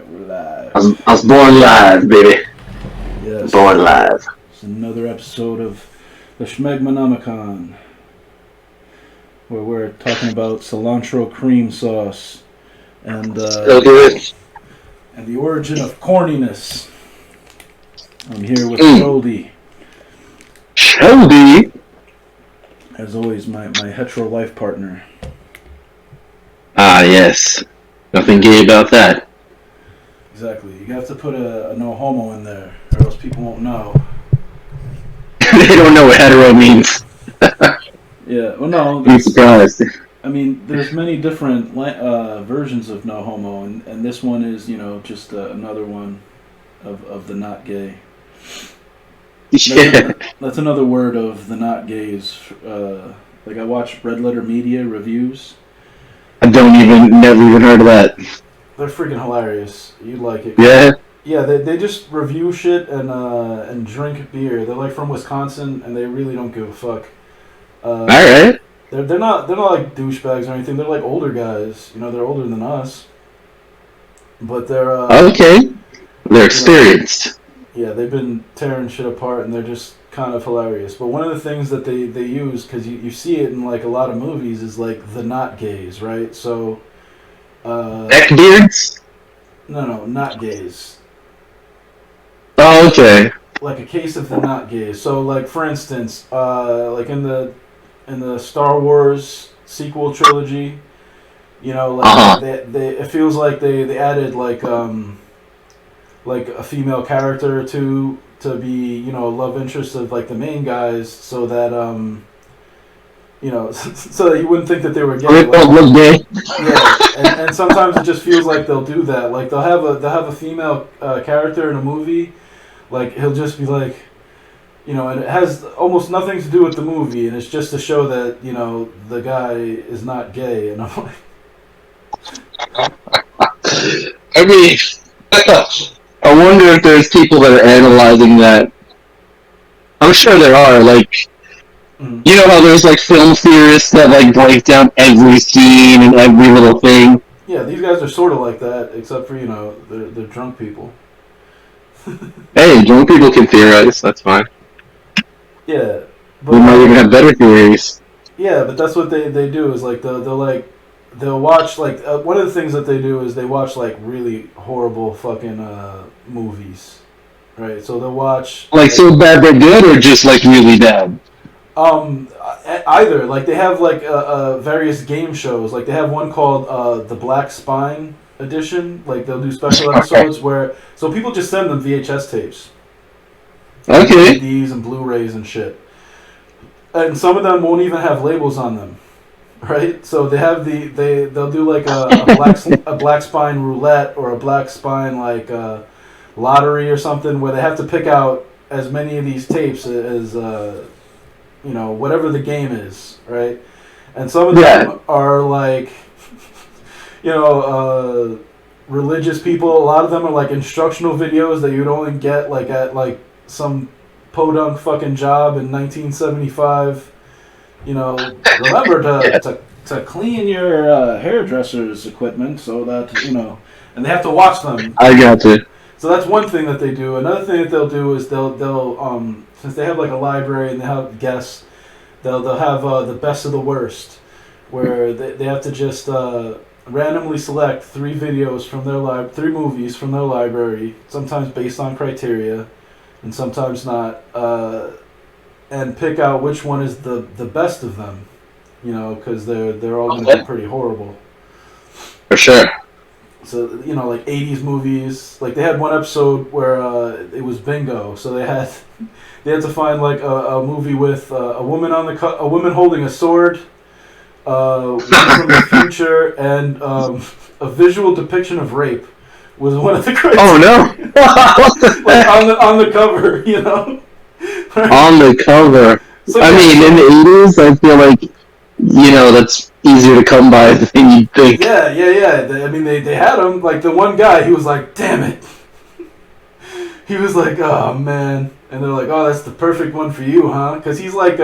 Alright, we're live. I was born live, baby. Yes. Born live. It's another episode of the Shmegmanomicon, where we're talking about cilantro cream sauce and Still good. and the origin of corniness. I'm here with Shouldy. Shouldy. As always, my hetero life partner. Ah, yes. Nothing gay about that. Exactly. You have to put a no homo in there, or else people won't know. They don't know what hetero means. Yeah. Well, no. Be surprised. I mean, there's many different versions of no homo, and this one is, just another one of the not gay. Yeah. That's another word of the not gays. Like I watch Red Letter Media reviews. Never even heard of that. They're freaking hilarious. You'd like it. Yeah. Yeah, they just review shit and drink beer. They're like from Wisconsin, and they really don't give a fuck. All right. They're not like douchebags or anything. They're like older guys. They're older than us. But they're Okay. They're experienced. Yeah, they've been tearing shit apart, and they're just kind of hilarious. But one of the things that they use, because you see it in like a lot of movies, is like the not gays, right? So Neckbeards? no, not gays. Oh, okay. Like a case of the not gays. So like for instance, like in the Star Wars sequel trilogy, they it feels like they added like a female character or two to be, a love interest of like the main guys, so that so that you wouldn't think that they were gay. Yeah, and sometimes it just feels like they'll do that. Like they'll have a female character in a movie, like he'll just be like, and it has almost nothing to do with the movie, and it's just to show that the guy is not gay, and I'm like, I mean, I wonder if there's people that are analyzing that. I'm sure there are, like, you know how there's like film theorists that like break down every scene and every little thing? Yeah, these guys are sort of like that, except for, they're drunk people. Hey, drunk people can theorize, that's fine. Yeah. But we might even have better theories. Yeah, but that's what they do, is like they'll watch, like, one of the things that they do is they watch like really horrible fucking movies, right? So they'll watch like so bad they're good, or just like really bad. Either. Like they have like various game shows. Like they have one called the Black Spine Edition. Like they'll do special episodes where people just send them VHS tapes, okay, DVDs and Blu-rays and shit, and some of them won't even have labels on them. Right, so they have they'll do like a black spine roulette or a black spine like lottery or something, where they have to pick out as many of these tapes as whatever the game is, right? And some of them are like religious people. A lot of them are like instructional videos that you'd only get like at like some podunk fucking job in 1975. Remember to clean your hairdresser's equipment so that, and they have to watch them. I got you. So that's one thing that they do. Another thing that they'll do is they'll since they have like a library and they have guests, they'll have the best of the worst, where they have to just randomly select three movies from their library, sometimes based on criteria, and sometimes not. And pick out which one is the best of them, because they're all going to be pretty horrible. For sure. So like 80s movies, like they had one episode where it was bingo. So they had to find like a movie with a woman a woman holding a sword, one from the future, and a visual depiction of rape was one of the criteria. Oh no! Like on the cover, On the cover. So, I mean, in the 80s, I feel like, that's easier to come by than you'd think. Yeah. I mean, they had him. Like, the one guy, he was like, damn it. He was like, oh, man. And they're like, oh, that's the perfect one for you, huh? Because he's like,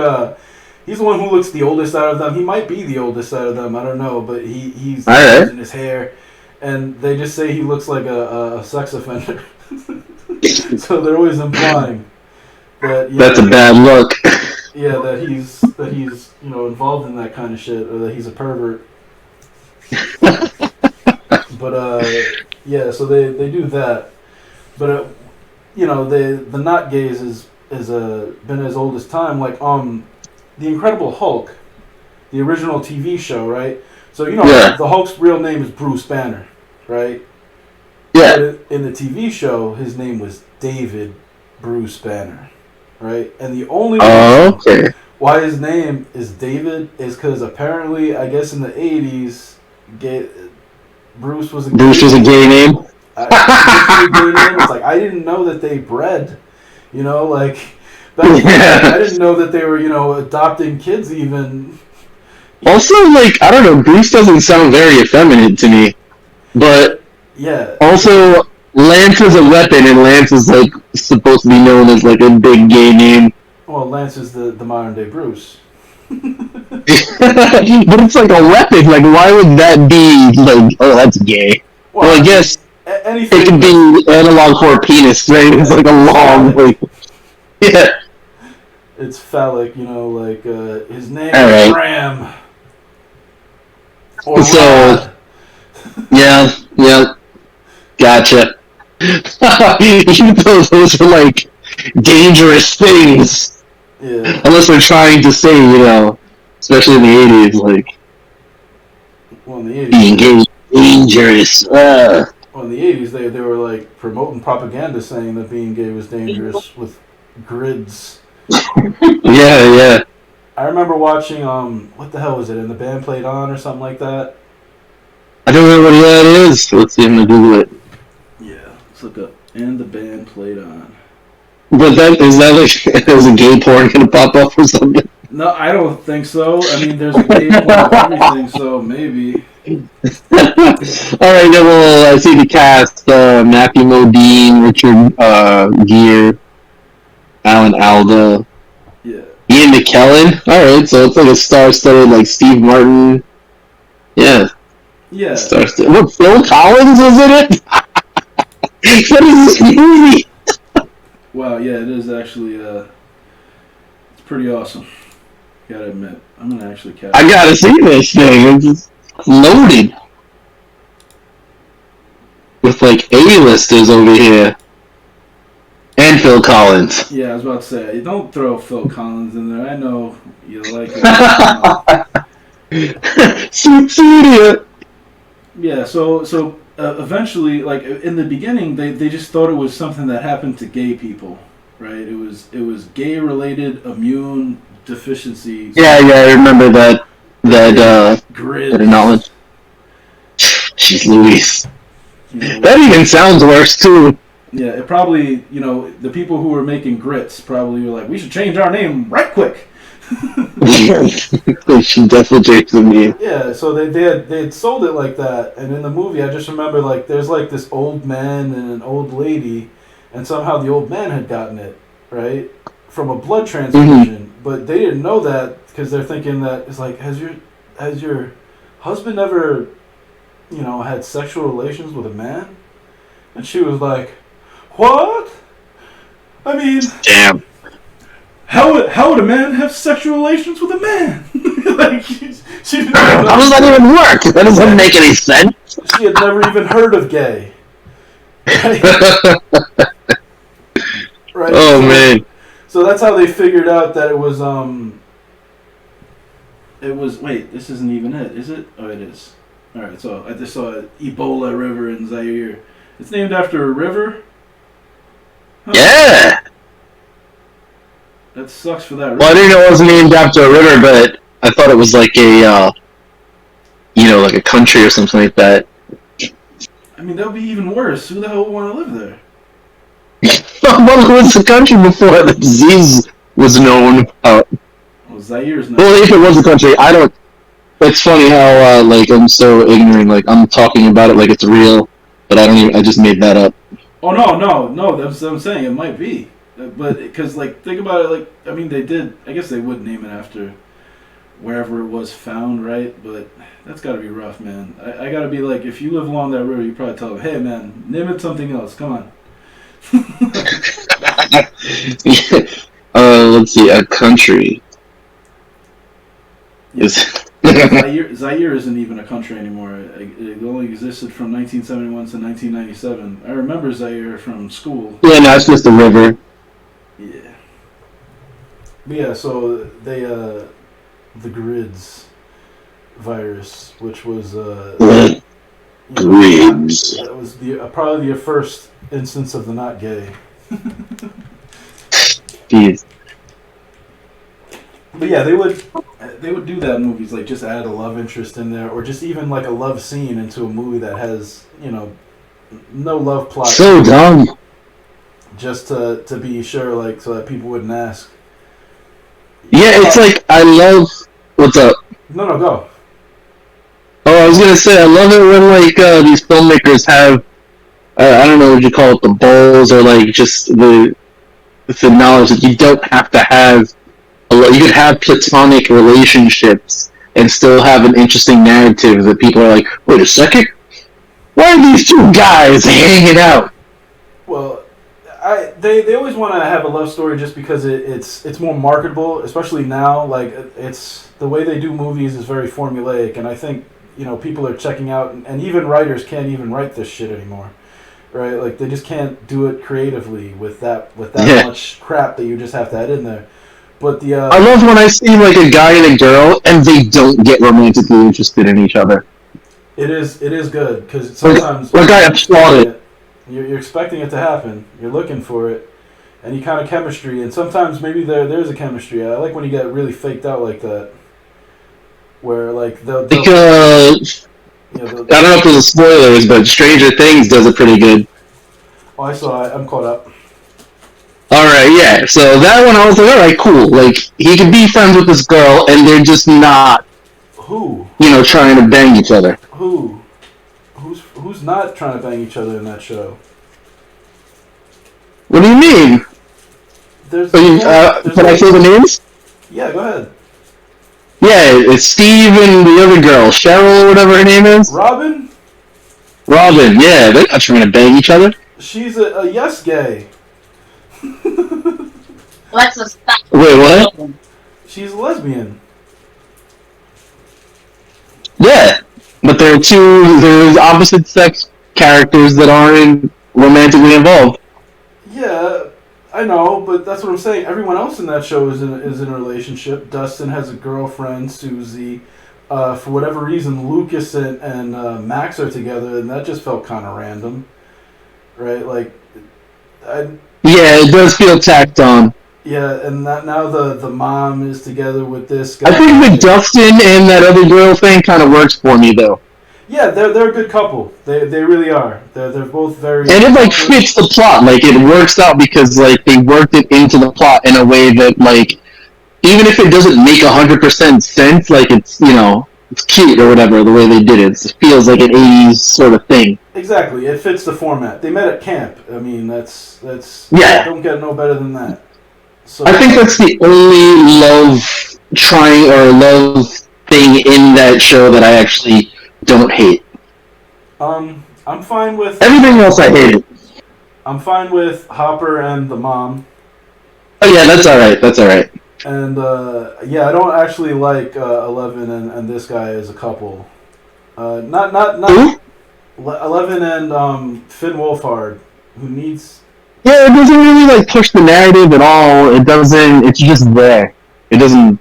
he's the one who looks the oldest out of them. He might be the oldest out of them. I don't know. But he's losing his hair. and they just say he looks like a sex offender. So they're always implying that That's a bad look. Yeah, that he's involved in that kind of shit, or that he's a pervert. But yeah, so they do that, but the not gays is been as old as time. Like the Incredible Hulk, the original TV show, right? So the Hulk's real name is Bruce Banner, right? Yeah. But in the TV show, his name was David Bruce Banner, right? And the only reason why his name is David is because apparently, I guess in the 80s, Bruce was a gay name. It's like I didn't know that they bred, like I didn't know that they were adopting kids even. Also, like I don't know, Bruce doesn't sound very effeminate to me, but yeah. Also, Lance is a weapon, and Lance is like supposed to be known as like a big gay name. Well, Lance is the modern day Bruce. But it's like a weapon. Like, why would that be like? Oh, that's gay. Well, I guess it could be analog for a penis, right? It's like a long, like, yeah. It's phallic, like his name is Ram. Or so, yeah, gotcha. Even though those are like dangerous things. Yeah. Unless they're trying to say, especially in the 80s, like, well, in the 80s, being gay is dangerous. Well, in the 80s, they were like promoting propaganda saying that being gay was dangerous with grids. Yeah. I remember watching, what the hell was it? And the band played on or something like that? I don't know what that is. Let's see, I'm gonna Google it. Yeah, let's look up. And the band played on. But is that like, is a gay porn gonna pop up or something? No, I don't think so. I mean, there's a gay porn of everything, so maybe. Alright, then I see the cast, Matthew Modine, Richard Gere, Alan Alda, yeah. Ian McKellen. Alright, so it's like a star-studded, like Steve Martin. Yeah. Yeah. Star-studded. What, Phil Collins was in it? What is this movie? Wow, yeah, it is actually, it's pretty awesome. Gotta admit. I'm gonna actually catch it. I gotta see this thing. It's loaded. With, like, A-listers over here. And Phil Collins. Yeah, I was about to say, don't throw Phil Collins in there. I know you like it. Idiot. Yeah, so eventually, like, in the beginning, they just thought it was something that happened to gay people, right? It was gay-related immune deficiency. Yeah, I remember that knowledge. Jeez Louise. That even sounds worse, too. Yeah, it probably, the people who were making grits probably were like, we should change our name right quick. They should definitely change the name. Yeah, so they had sold it like that, and in the movie, I just remember, like, there's, like, this old man and an old lady, and somehow the old man had gotten it, right, from a blood transfusion, but they didn't know that, because they're thinking that, it's like, has your husband ever, had sexual relations with a man? And she was like, what? I mean... Damn. How would a man have sexual relations with a man? Like, she didn't know. How does that even work? That doesn't make any sense. She had never even heard of gay. Right? Right? Oh, man. So that's how they figured out that it was, wait, this isn't even it, is it? Oh, it is. Alright, so I just saw Ebola River in Zaire. It's named after a river? Huh. Yeah. That sucks for that river. Well, I didn't know it was named after a river, but I thought it was like a, like a country or something like that. I mean, that would be even worse. Who the hell would want to live there? Well, it was a country before the disease was known. Well, Zaire's not. Well, if it was a country, I don't... It's funny how, I'm so ignorant. Like, I'm talking about it like it's real, but I just made that up. Oh, no, that's what I'm saying. It might be. But, because, like, think about it, like, I mean, they did, I guess they would name it after wherever it was found, right? But that's got to be rough, man. I got to be like, if you live along that river, you probably tell them, hey, man, name it something else. Come on. Let's see, a country. Yeah. Zaire isn't even a country anymore. It only existed from 1971 to 1997. I remember Zaire from school. Yeah, no, it's just a river. Yeah. But yeah, so they, the grids virus, which was, grids. That was probably the first instance of the not gay. Jeez. But yeah, they would do that in movies, like just add a love interest in there, or just even like a love scene into a movie that has, no love plot. So dumb. Just to be sure, like, so that people wouldn't ask. Yeah, it's like, I love... What's up? No, go. Oh, I was gonna say, I love it when, like, these filmmakers have, I don't know what you call it, the balls, or, like, just the knowledge that you don't have to have... You could have platonic relationships and still have an interesting narrative that people are like, wait a second? Why are these two guys hanging out? Well, they always want to have a love story just because it's more marketable, especially now. Like, it's the way they do movies is very formulaic, and I think people are checking out, and even writers can't even write this shit anymore, right? Like, they just can't do it creatively with that much crap that you just have to add in there. But I love when I see like a guy and a girl and they don't get romantically interested in each other. It is good because sometimes like I applaud it. You're expecting it to happen. You're looking for it, and you kind of chemistry. And sometimes maybe there's a chemistry. I like when you get really faked out like that, where like because I don't know if there's spoilers, but Stranger Things does it pretty good. Oh, I saw it. I'm caught up. Alright, yeah. So that one I was like, alright, cool. Like, he can be friends with this girl and they're just not trying to bang each other. Who's not trying to bang each other in that show? What do you mean? Can I say the names? Yeah, go ahead. Yeah, it's Steve and the other girl, Cheryl or whatever her name is. Robin, yeah, they're not trying to bang each other. She's a yes gay. Alexa, stop. Wait, what? She's a lesbian. Yeah, but there's opposite sex characters that aren't romantically involved. Yeah, I know, but that's what I'm saying. Everyone else in that show is in a relationship. Dustin has a girlfriend, Susie. For whatever reason, Lucas and Max are together, and that just felt kind of random, right? Like, yeah, it does feel tacked on. Yeah, and now the mom is together with this guy. I think the Dustin and that other girl thing kind of works for me, though. Yeah, they're a good couple. They really are. They're both very. And it like fits the plot. Like it works out because like they worked it into the plot in a way that like even if it doesn't make 100% sense, like it's it's cute or whatever the way they did it. It feels like an 80s sort of thing. Exactly, it fits the format. They met at camp. I mean, that's yeah. Don't get no better than that. So I think that's the only love thing in that show that I actually don't hate. I'm fine with everything else. I hate it. I'm fine with Hopper and the mom. Oh yeah, that's all right. And I don't actually like 11 and this guy as a couple. Not Who? 11 and Finn Wolfhard, who needs. Yeah, it doesn't really like push the narrative at all. It doesn't. It's just there. It doesn't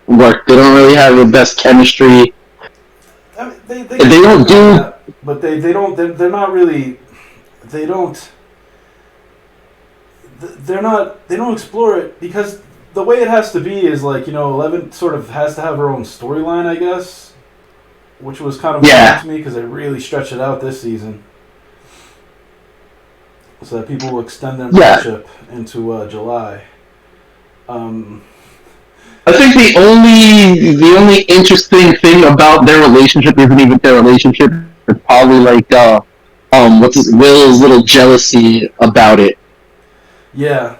work. They don't really have the best chemistry. I mean, they don't do. That, but they don't. They're not really. They don't. They're not. They don't explore it because the way it has to be is like 11 sort of has to have her own storyline, I guess, which was kind of fun to me because they really stretched it out this season. So that people will extend their friendship into July. I think the only interesting thing about their relationship isn't even their relationship. It's probably like Will's little jealousy about it. Yeah.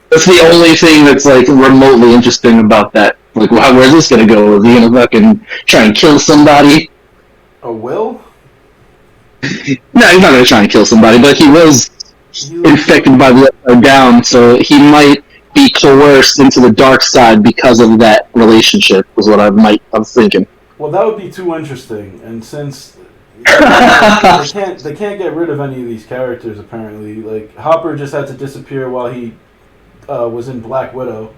That's the only thing that's like remotely interesting about that Like, wow, where's this gonna go? Is he gonna fucking try and kill somebody? Oh, Will? No, he's not gonna try and kill somebody, but he was infected by the Upside Down, so he might be coerced into the dark side because of that relationship. Was what I'm thinking. Well, that would be too interesting, and since they can't get rid of any of these characters apparently. Like Hopper just had to disappear while he was in Black Widow.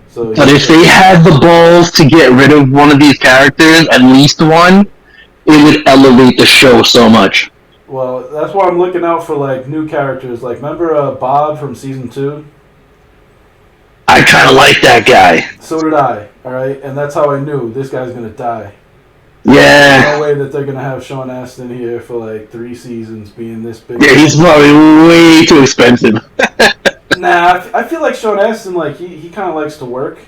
So but if they had the balls to get rid of one of these characters, at least one, it would elevate the show so much. Well, that's why I'm looking out for like new characters. Like, remember Bob from season 2? I kind of like that guy. So did I. All right, and that's how I knew this guy's gonna die. Yeah. There's no way that they're gonna have Sean Astin here for like 3 seasons, being this big. Yeah, he's probably way too expensive. Nah, I feel like Sean Astin, like he kind of likes to work,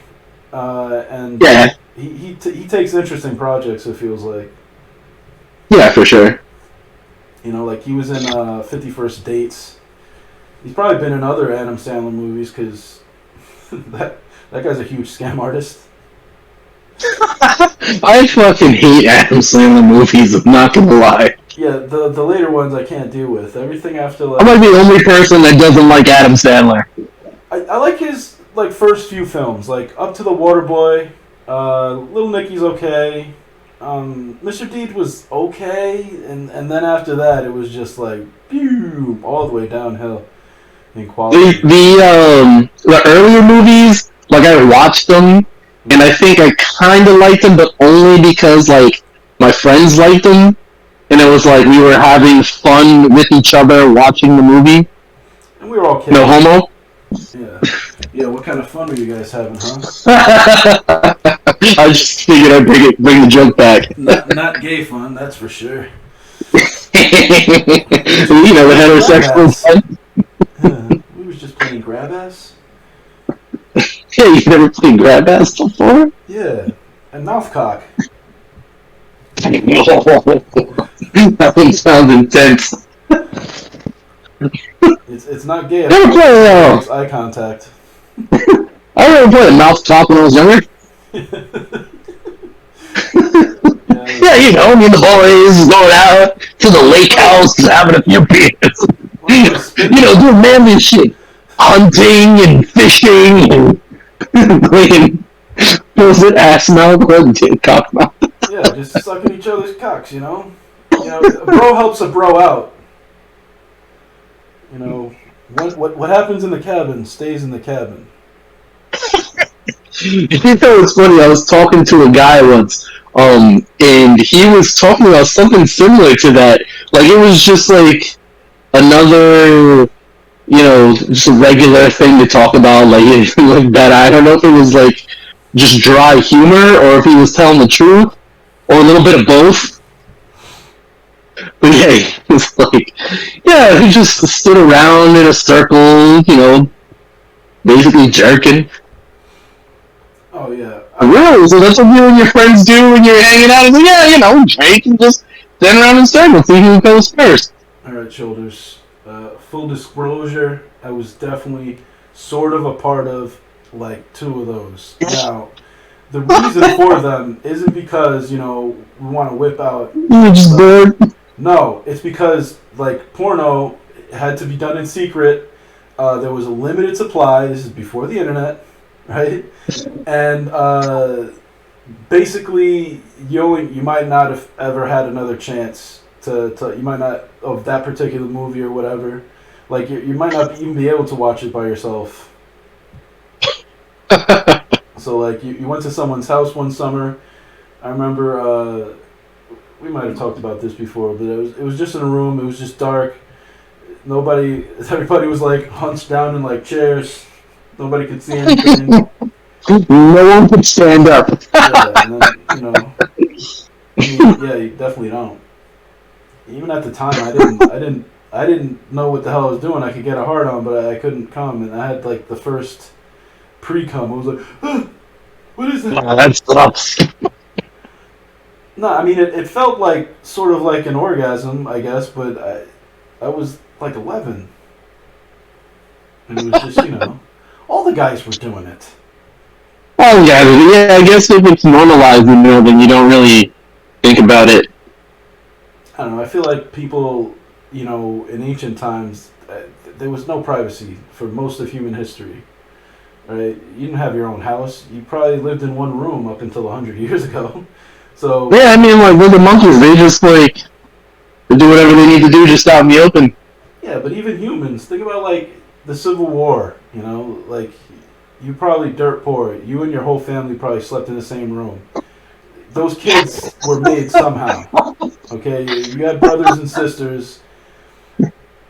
and yeah, he takes interest in projects. It feels like. Yeah, for sure. You know, like he was in 50 First Dates. He's probably been in other Adam Sandler movies because that guy's a huge scam artist. I fucking hate Adam Sandler movies, I'm not gonna lie. Yeah, the later ones I can't deal with. Everything after like... I'm like the only person that doesn't like Adam Sandler. I like his like first few films, like Up to the Waterboy, Little Nicky's okay, Mr. Deed was okay, and then after that it was just like pew, all the way downhill in quality. The earlier movies, like I watched them, and I think I kind of liked them, but only because like my friends liked them, and it was like we were having fun with each other watching the movie. And we were all kidding. No homo. Yeah. What kind of fun were you guys having, huh? I just figured I'd bring the joke back. Not gay fun, that's for sure. You know, the heterosexual fun. We was just playing grab ass. Yeah, you never played grab ass before? Yeah, and mouth cock. That one sounds intense. It's not gay. Never play It's eye contact. I remember playing mouth cock when I was younger. Yeah, you know, me and the boys going out to the lake house, having a few beers. You know, doing manly shit. Hunting and fishing and playing, was it ass mouth or cock mouth? Yeah, just sucking each other's cocks, you know? You know, a bro helps a bro out. You know, what happens in the cabin stays in the cabin. You know what's funny? I was talking to a guy once, and he was talking about something similar to that. Like, it was just like another, you know, just a regular thing to talk about, like that. I don't know if it was like just dry humor or if he was telling the truth or a little bit of both. But yeah, it was like, yeah, he just stood around in a circle, you know, basically jerking. Oh yeah. Really? So that's what you and your friends do when you're hanging out? It's like, yeah, you know, drink and just stand around in circles, see who goes first. Alright, Shoulders. Full disclosure, I was definitely sort of a part of like 2 of those. Now, the reason for them isn't because, you know, we want to whip out... You're just bored? No, it's because, like, porno had to be done in secret. There was a limited supply. This is before the internet, right? And basically, you might not have ever had another chance to you might not, of that particular movie or whatever. Like, you might not even be able to watch it by yourself. So, like, you went to someone's house one summer. I remember, we might have talked about this before, but it was just in a room. It was just dark. Everybody was, like, hunched down in, like, chairs. Nobody could see anything. No one could stand up. Yeah, and then, you know, yeah, you definitely don't. Even at the time, I didn't know what the hell I was doing. I could get a hard on, but I couldn't come, and I had like the first pre-cum. I was like, ah, what is that? Oh, that sucks. No, I mean it felt like sort of like an orgasm, I guess, but I was like 11, and it was just, you know, all the guys were doing it. Oh yeah, I guess if it's normalized, then you don't really think about it. I don't know. I feel like people, in ancient times, there was no privacy for most of human history. Right? You didn't have your own house. You probably lived in one room up until 100 years ago. So Yeah, I mean, like with the monkeys, they just like they do whatever they need to do just out in the open. yeah, but even humans, think about like the Civil War. Like you probably dirt poor. You and your whole family probably slept in the same room. Those kids were made somehow. Okay, you had brothers and sisters.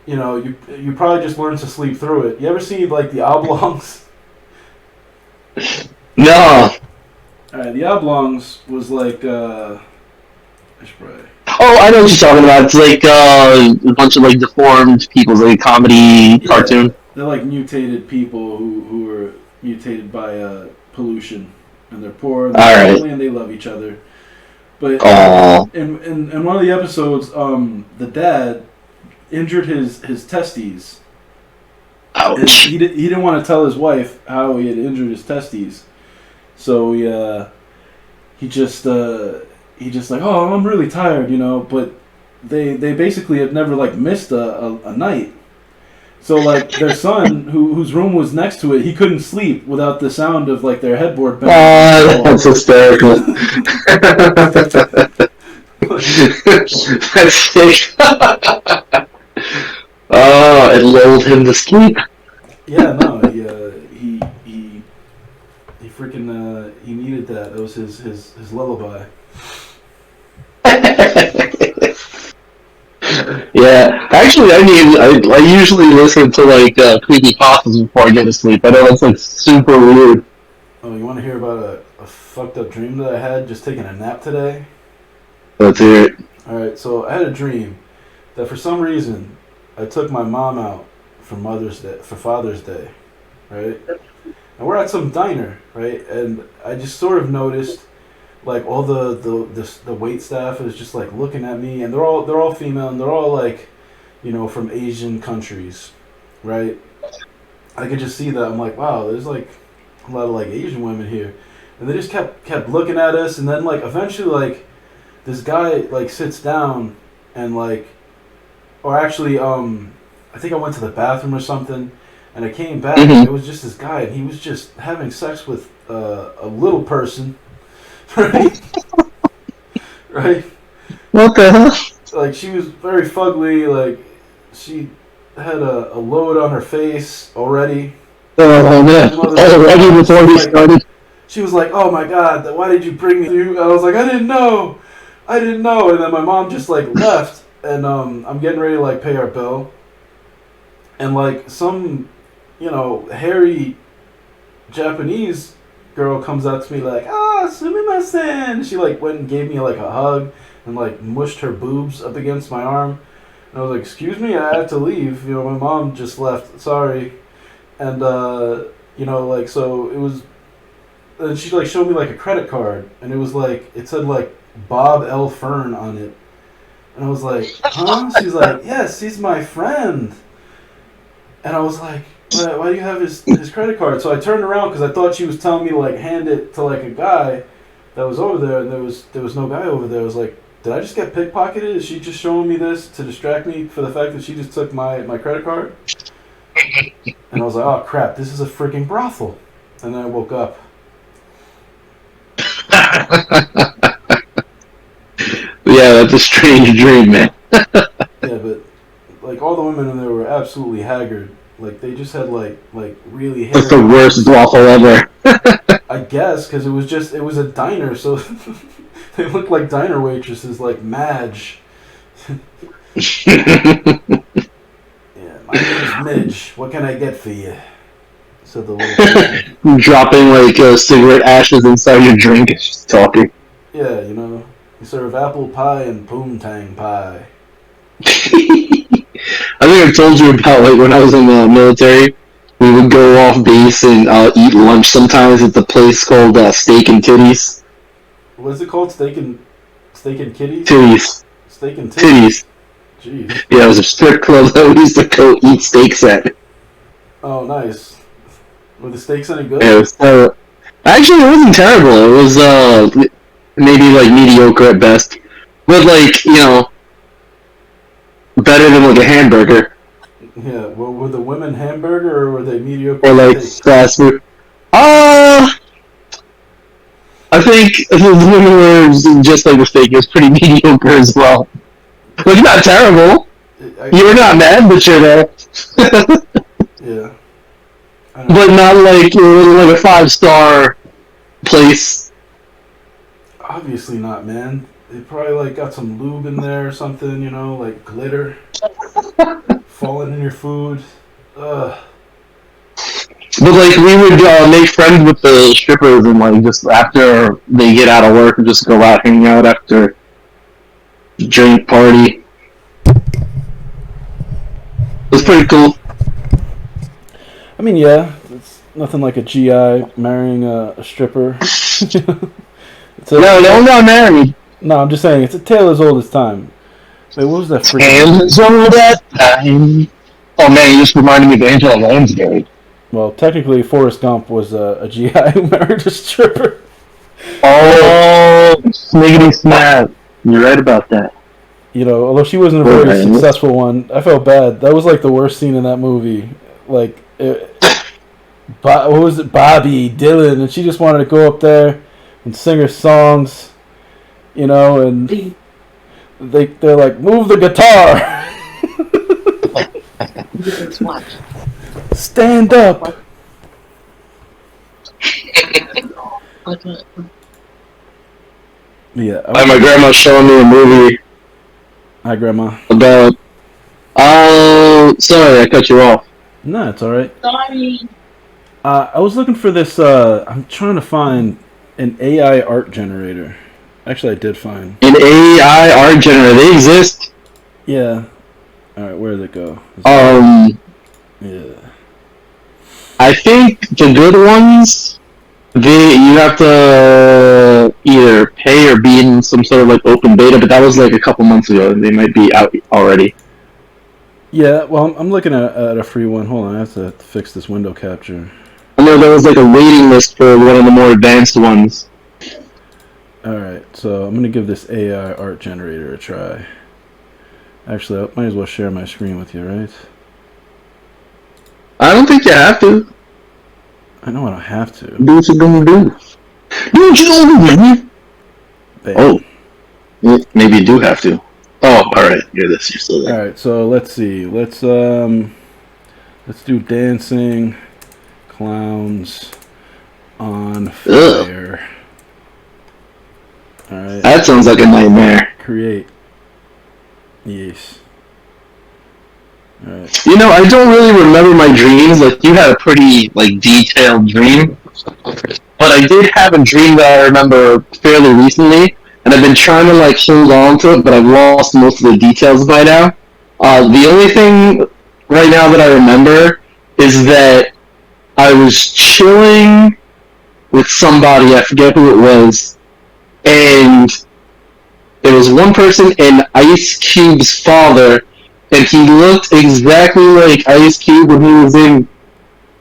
You probably just learned to sleep through it. You ever see like the oblongs? No. Alright, the oblongs was like I should probably. Oh, I know what you're talking about. It's like a bunch of like deformed people, like a comedy Yeah, cartoon. they're like mutated people who were mutated by pollution, and they're poor and All they're right. lonely and they love each other. But Oh, in one of the episodes, the dad injured his testes, and ouch. he didn't want to tell his wife how he had injured his testes, so he just like, oh, I'm really tired, but they basically had never like missed a night. So like their son, whose room was next to it, he couldn't sleep without the sound of like their headboard banging against the Oh, wall. that's hysterical. That's sick. Oh, it lulled him to sleep. Yeah, no, he freaking he needed that. That was his lullaby. Yeah, actually, I usually listen to like creepy pastas before I go to sleep. I know that's like super weird. Oh, you want to hear about a fucked up dream that I had just taking a nap today? Let's hear it. All right, so I had a dream that for some reason I took my mom out for Father's Day, right? And we're at some diner, right? And I just sort of noticed like all the wait staff is just like looking at me, and they're all female, and they're all like, from Asian countries, right? I could just see that. I'm like, wow, there's like a lot of like Asian women here, and they just kept looking at us, and then like eventually like this guy like sits down, and like, or actually I think I went to the bathroom or something, and I came back, and it Mm-hmm. was just this guy, and he was just having sex with a little person, right? Right? What the hell? Like she was very fugly, like she had a load on her face already. Oh man! And Already before he started. she was like, "Oh my god, why did you bring me?" I was like, I didn't know." And then my mom just like left, and I'm getting ready to like pay our bill, and like some, hairy Japanese girl comes up to me like, "Ah, sumimasen." She like went and gave me like a hug and like mushed her boobs up against my arm. And I was like, "Excuse me, I have to leave. My mom just left. Sorry." And like so it was. And she like showed me like a credit card, and it said like Bob L. Fern on it, and I was like, "Huh?" She's like, "Yes, he's my friend." And I was like, why do you have his credit card? So I turned around because I thought she was telling me to like hand it to like a guy that was over there, and there was no guy over there. I was like, did I just get pickpocketed? Is she just showing me this to distract me for the fact that she just took my credit card? And I was like, oh crap, this is a freaking brothel. And then I woke up. Yeah, that's a strange dream, man. Yeah, but like all the women in there were absolutely haggard. Like they just had like really That's the hairy worst arms. brothel ever. I guess because it was a diner, so they looked like diner waitresses, like Madge. Yeah, my name's Midge. What can I get for you? Said the little person. Dropping like cigarette ashes inside your drink as she's talking. Yeah, you serve apple pie and poontang pie. I think I told you about like when I was in the military. We would go off base and eat lunch sometimes at the place called Steak and Titties. What is it called? Steak and kitties? Titties. Steak and titties. Titties. Jeez. Yeah, it was a strip club that we used to go eat steaks at. Oh, nice. Were the steaks any Yeah, good? it was, Actually, it wasn't terrible. It was maybe like mediocre at best, but like better than like a hamburger Yeah, well, were the women hamburger or were they mediocre or like steak? fast food. Uh I think the women were just like the steak. It was pretty mediocre as well. Like not terrible. You're not mad, but you're there. Yeah. I But know. not like like a 5-star place. Obviously not, man. They probably like got some lube in there or something, like glitter falling in your food. Ugh. But like we would make friends with the strippers and like just after they get out of work and just go out hang out after drink party. It was Yeah. pretty cool. I mean, yeah, it's nothing like a GI marrying a stripper. It's No, a, no one got married. no, I'm just saying, it's a tale as old as time. Wait, what was that freaking? And so that time. Oh man, you just reminded me of Angela Lansbury. Well, technically, Forrest Gump was a GI who married a stripper. Oh, sniggity snap. You're right about that. Although she wasn't a very successful one, I felt bad. That was like the worst scene in that movie. Like, what was it, Bobby Dylan, and she just wanted to go up there and sing her songs, and they're like, move the guitar, stand up. Yeah. My grandma's showing me a movie Hi, Grandma. about. Oh, sorry, I cut you off. No, it's all right. Sorry. I was looking for this. I'm trying to find an AI art generator. Actually, I did find. An AI art generator. They exist. Yeah. All right, where did it go? Yeah. I think the good ones, you have to either pay or be in some sort of like open beta, but that was like a couple months ago. They might be out already. Yeah. Well, I'm looking at a free one. Hold on, I have to fix this window capture. I know there was like a waiting list for one of the more advanced ones. All right, so I'm gonna give this AI art generator a try. Actually, I might as well share my screen with you, right? I don't think you have to. I know I don't have to. Do what you're gonna do. Do what you're gonna do, man. Bam. Oh, maybe you do have to. Oh, all right. You're still there. All right, so let's see. Let's do dancing clowns on fire. Ugh. All right. That sounds like a nightmare. Create. Yes. All right. I don't really remember my dreams. Like, you had a pretty like detailed dream, but I did have a dream that I remember fairly recently, and I've been trying to like hold on to it, but I've lost most of the details by now. The only thing right now that I remember is that I was chilling with somebody. I forget who it was, and there was one person and Ice Cube's father, and he looked exactly like Ice Cube when he was in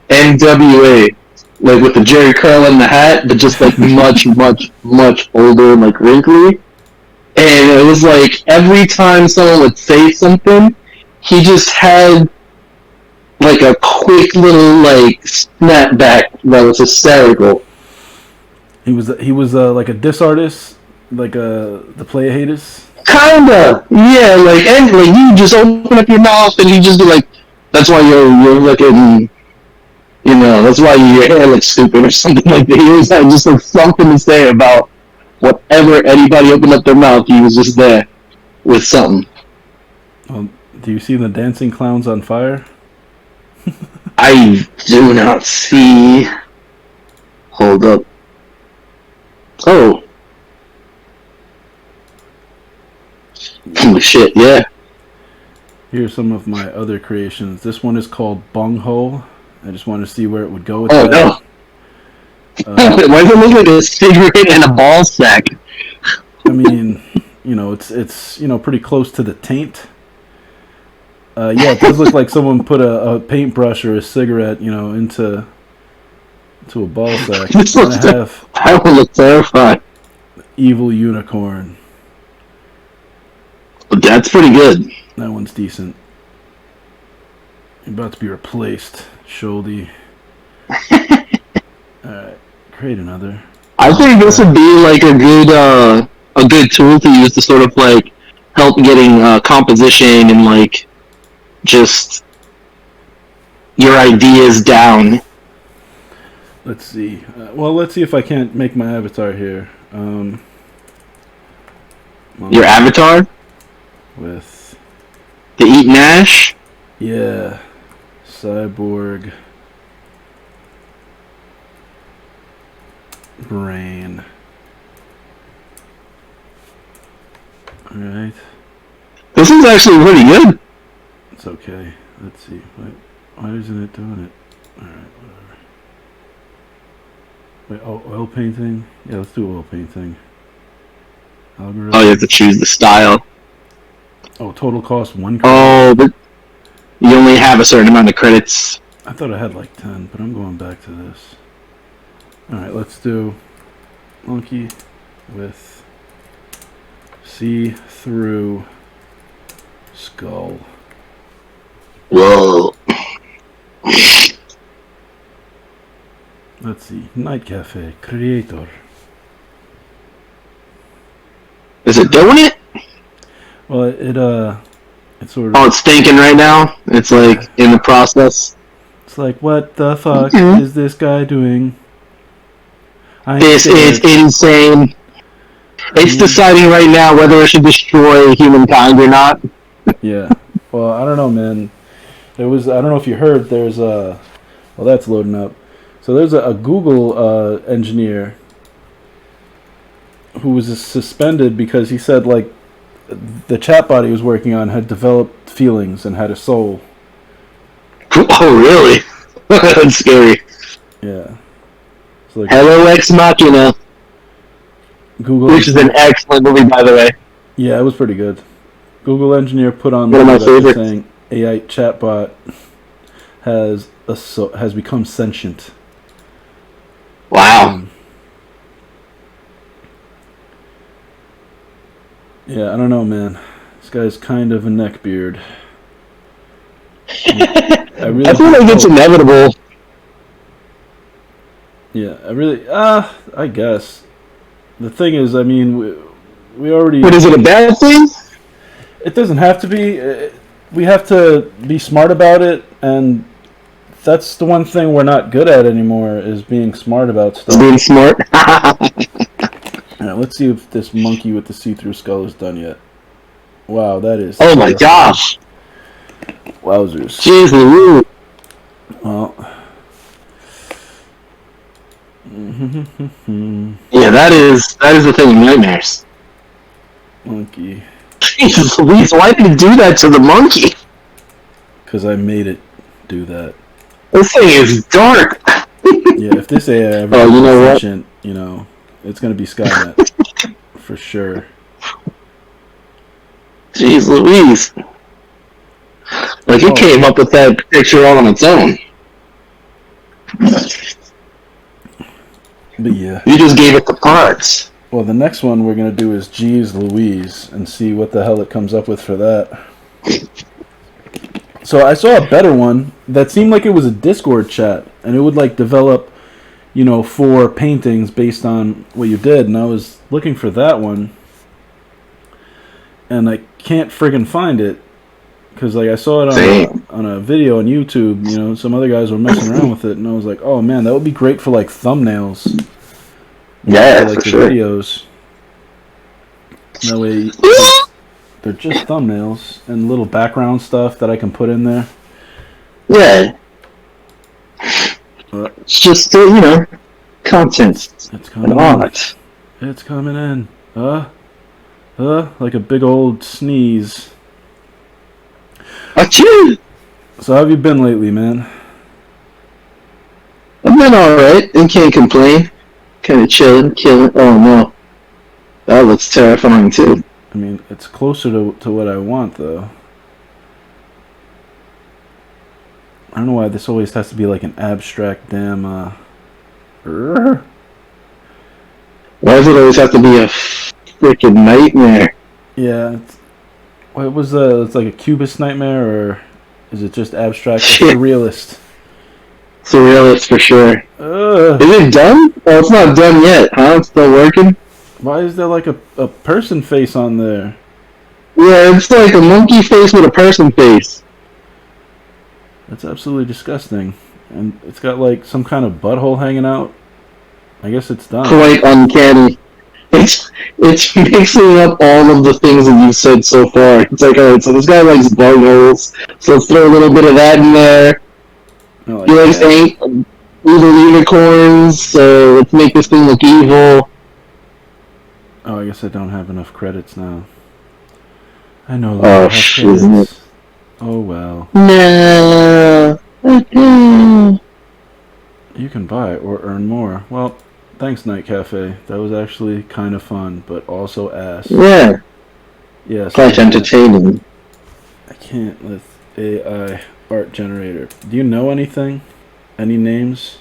NWA, like with the Jerry curl and the hat, but just like much, much, much older and like wrinkly. And it was like every time someone would say something, he just had like a quick little like snapback that was hysterical. He was like a diss artist, like the Playa Haters. Kinda, yeah, like and like you just open up your mouth and you just be like, "That's why you're looking, that's why your hair looks stupid" or something like that. He always had just like something to say about whatever anybody opened up their mouth. He was just there with something. Do you see the dancing clowns on fire? I do not see. Hold up. Oh. Oh shit, yeah. Here's some of my other creations. This one is called Bunghole. I just wanted to see where it would go with that. No. Why does it look like a cigarette and a ball sack? I mean, it's pretty close to the taint. Yeah, it does look like someone put a paintbrush or a cigarette, into to a ball sack. This And looks I have that one looks terrifying. evil unicorn. That's pretty good. That one's decent. You're about to be replaced, Shouldy. Alright, create another. I think this would be like a good tool to use to sort of like help getting composition and like just your ideas down. Let's see. Well, let's see if I can't make my avatar here. Your avatar? With the Eaton Ash? Yeah. Cyborg brain. Alright. This is actually pretty good. It's okay. Let's see. Why isn't it doing it? Alright, whatever. Wait, oil painting? Yeah, let's do oil painting. Algorithm. Oh, you have to choose the style. Oh, total cost 1 credit. Oh, but you only have a certain amount of credits. I thought I had like 10, but I'm going back to this. Alright, let's do monkey with see-through skull. Whoa. Let's see. Night Cafe creator. Is it doing it? Well, it's sort of. Oh, it's thinking right now. It's like in the process. It's like, what the fuck is this guy doing? This is insane. It's deciding right now whether it should destroy humankind or not. Yeah. Well, I don't know, man. I don't know if you heard. There's a. Well, that's loading up. So there's a Google engineer who was suspended because he said like the chatbot he was working on had developed feelings and had a soul. Oh, really? That's scary. Yeah. It's like Hello Ex Machina. Google, which is an excellent movie, by the way. Yeah, it was pretty good. Google engineer put on one of my favorites, saying AI chatbot has become sentient. Wow. Yeah, I don't know, man. This guy's kind of a neckbeard. I feel like it's inevitable. Yeah, I guess. The thing is, I mean, we already... But is it a bad thing? It doesn't have to be. We have to be smart about it, and that's the one thing we're not good at anymore, is being smart about stuff. Being smart? Alright, let's see if this monkey with the see-through skull is done yet. Wow, that is... Oh my gosh! Wowzers. Jeez Louise. Well... Yeah, that is the thing of nightmares. Monkey. Jesus Louise, why did you do that to the monkey? Because I made it do that. This thing is dark. Yeah, if this AI ever you know what? efficient, it's going to be Skynet. For sure. Jeez Louise. Like, it came up with that picture all on its own. But yeah. You just gave it the parts. Well, the next one we're going to do is Jeez Louise and see what the hell it comes up with for that. So I saw a better one that seemed like it was a Discord chat, and it would like develop, 4 paintings based on what you did, and I was looking for that one, and I can't friggin' find it, because like I saw it on a video on YouTube, some other guys were messing around with it, and I was like, oh man, that would be great for like thumbnails. Yeah, for for sure. Videos. That way, they're just thumbnails and little background stuff that I can put in there. Yeah. It's just, content. It's coming in. It's coming in. Like a big old sneeze. Achoo! So how have you been lately, man? I've been alright, and can't complain. Kind of chilling. Oh no. That looks terrifying too. I mean, it's closer to what I want, though. I don't know why this always has to be like an abstract damn Urgh. Why does it always have to be a freaking nightmare? Yeah. What was it's like a cubist nightmare, or is it just abstract? Shit. Surrealist. Surrealist for sure. Ugh. Is it done? Oh, it's not done yet, huh? It's still working? Why is there like a person face on there? Yeah, it's like a monkey face with a person face. That's absolutely disgusting. And it's got like some kind of butthole hanging out. I guess it's done. Quite uncanny. It's mixing up all of the things that you've said so far. It's like, alright, so this guy likes buttholes, so let's throw a little bit of that in there. Like He likes evil unicorns, so let's make this thing look evil. Oh, I guess I don't have enough credits now. I no longer Oh, have shit, credits. isn't it? Oh well. No. You can buy or earn more. Well, thanks, Night Cafe. That was actually kind of fun, but also ass. Yeah. Yes. Quite entertaining. I can't with AI art generator. Do you know anything? Any names?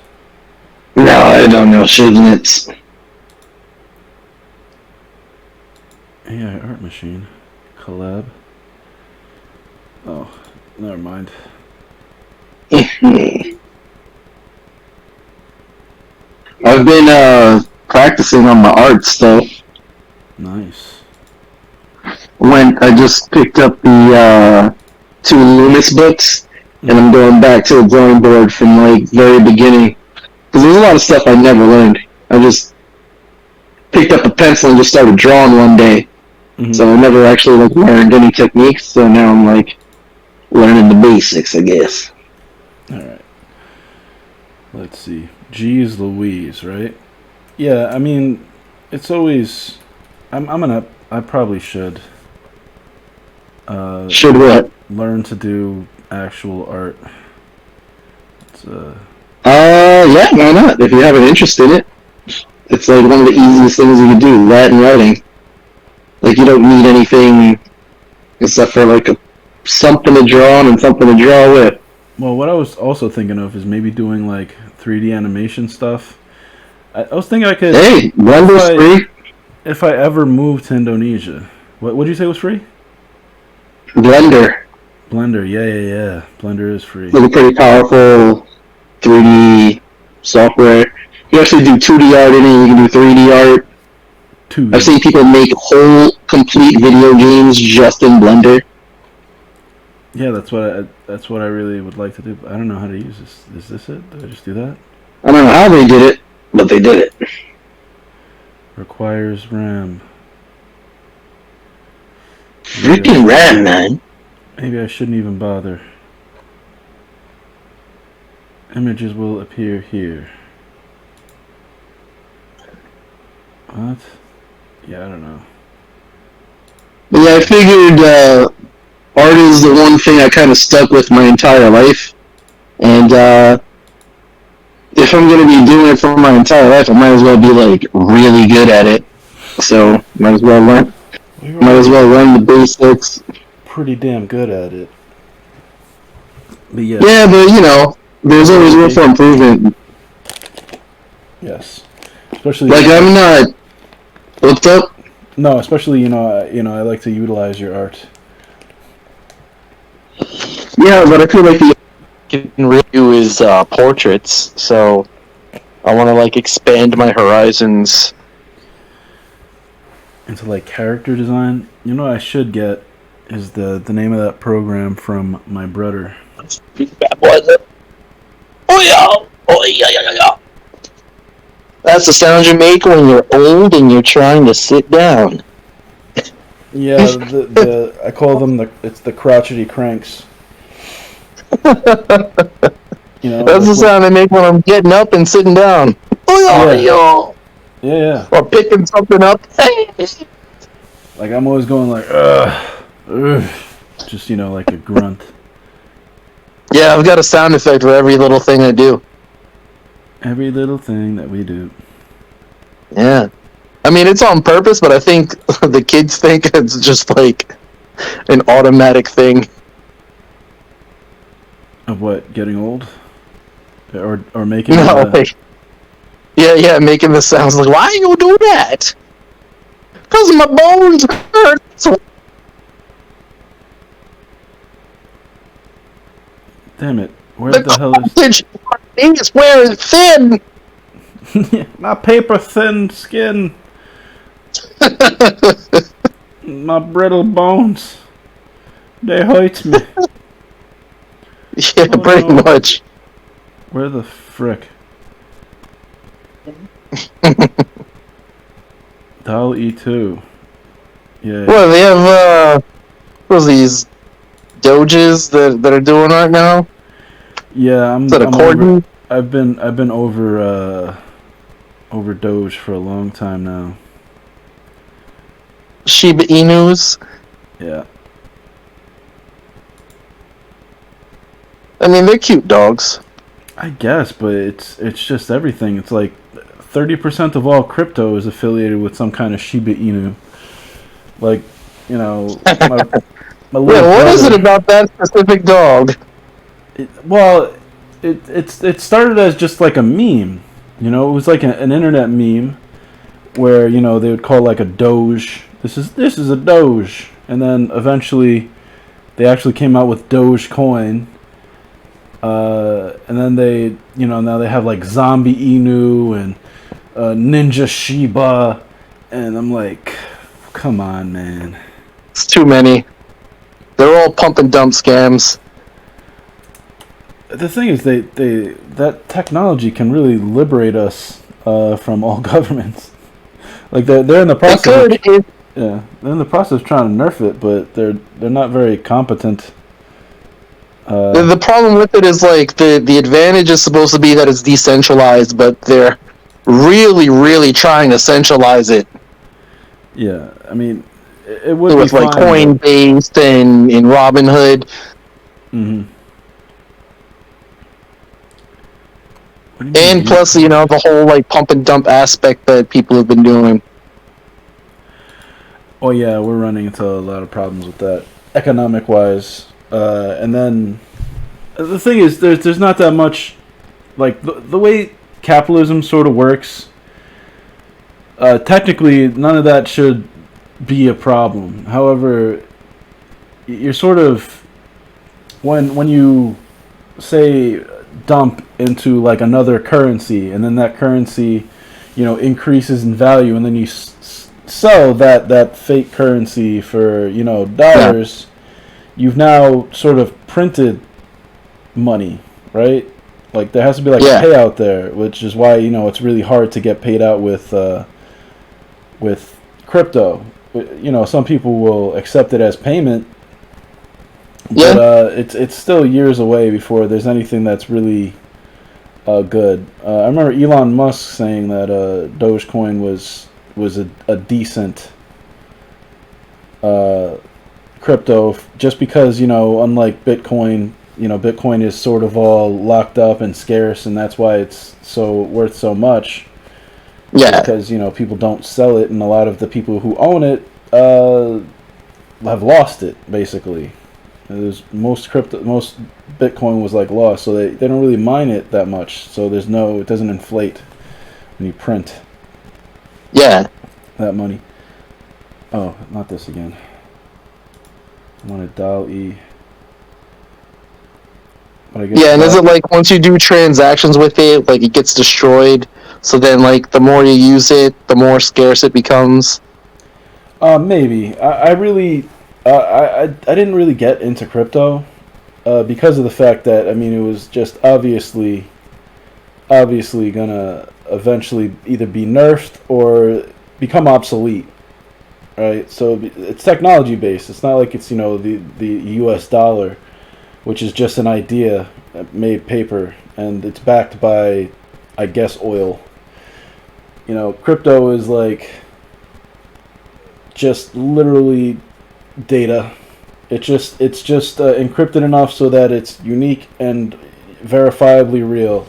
No, I don't know shiznits. AI art machine. Collab. Oh, never mind. I've been practicing on my art stuff. Nice. I just picked up the 2 Loomis books, and I'm going back to the drawing board from like very beginning. Because there's a lot of stuff I never learned. I just picked up a pencil and just started drawing one day. Mm-hmm. So I never actually like learned any techniques. So now I'm like learning the basics, I guess. All right. Let's see. Jeez Louise, right? Yeah, I mean, it's always. I probably should. Should what? Learn to do actual art. It's, yeah, why not? If you have an interest in it, it's like one of the easiest things you can do. That and writing. Like you don't need anything except for like something to draw on and something to draw with. Well, what I was also thinking of is maybe doing like 3D animation stuff. I was thinking I could. Hey, Blender's free. If I ever moved to Indonesia, what did you say was free? Blender. Blender, yeah. Blender is free. It's a pretty powerful 3D software. You actually do 2D art in it. You can do 3D art. 2D. I've seen people make whole, complete video games just in Blender. Yeah, that's what I really would like to do. I don't know how to use this. Is this it? Did I just do that? I don't know how they did it, but they did it. Requires RAM. Freaking RAM, man. Maybe I shouldn't even bother. Images will appear here. What? Yeah, I don't know. But yeah, I figured art is the one thing I kind of stuck with my entire life. And if I'm going to be doing it for my entire life, I might as well be like really good at it. So might as well learn the basics. Pretty damn good at it. But yeah. Yeah, but you know, there's always room for improvement. Yes. Especially like I'm not what's up? No, especially I like to utilize your art. Yeah, but I feel like the can really do is portraits, so I want to like expand my horizons into like character design. You know what I should get is the name of that program from my brother. Oh yeah. That's the sound you make when you're old and you're trying to sit down. Yeah, I call them it's the crotchety cranks. That's the sound I make when I'm getting up and sitting down. Yeah. Or picking something up. Like I'm always going like, ugh. Just like a grunt. Yeah, I've got a sound effect for every little thing I do. Every little thing that we do. Yeah. I mean, it's on purpose, but I think the kids think it's just like an automatic thing. Of what? Getting old? Or making Yeah, making the sounds like, why you do that? Because my bones hurt. So Damn it. Where the hell is wearing thin. my paper thin skin? My brittle bones. They hurt me. Yeah, Oh, pretty no. much. Where the frick? Dial E2. Yeah. Well, they have, what are these doges that are doing right now? Yeah, Is that a cordon? I've been over Doge for a long time now. Shiba Inus. Yeah. I mean, they're cute dogs. I guess, but it's just everything. It's like 30% of all crypto is affiliated with some kind of Shiba Inu. Like, you know, my little what is it about that specific dog? It started as just like a meme. You know, it was like an internet meme where, you know, they would call like a Doge. This is a Doge, and then eventually they actually came out with Dogecoin. And then they, you know, now they have like Zombie Inu and Ninja Shiba, and I'm like, come on, man. It's too many. They're all pump and dump scams. The thing is, that technology can really liberate us from all governments. Like they're in the process. They're in the process of trying to nerf it, but they're not very competent. The problem with it is like the advantage is supposed to be that it's decentralized, but they're really trying to centralize it. Yeah, I mean, it would with be like fine, Coinbase and in Robinhood. Mm-hmm. And plus, you know, the whole like pump and dump aspect that people have been doing. Oh yeah, we're running into a lot of problems with that, economic wise. And then the thing is, there's not that much, like the way capitalism sort of works. Technically, none of that should be a problem. However, you're sort of when you say dump into like another currency, and then that currency, you know, increases in value, and then you sell that fake currency for, you know, dollars. You've now sort of printed money, right? Like there has to be like a payout there, which is why, you know, it's really hard to get paid out with crypto. You know, some people will accept it as payment, but it's still years away before there's anything that's really good. I remember Elon Musk saying that Dogecoin was a decent crypto, just because, you know, unlike Bitcoin, you know, Bitcoin is sort of all locked up and scarce, and that's why it's so worth so much. Yeah, because, you know, people don't sell it, and a lot of the people who own it have lost it, basically. Most Bitcoin was like lost, so they don't really mine it that much, so it doesn't inflate when you print that money. Oh, not this again. I want to dial E. But I guess and is it like once you do transactions with it, like it gets destroyed? So then, like, the more you use it, the more scarce it becomes? Maybe. I really... I didn't really get into crypto because of the fact that, I mean, it was just obviously gonna eventually either be nerfed or become obsolete, right? So it's technology based. It's not like it's, you know, the U.S. dollar, which is just an idea made paper, and it's backed by, I guess, oil. You know, crypto is like just literally data. It's just encrypted enough so that it's unique and verifiably real.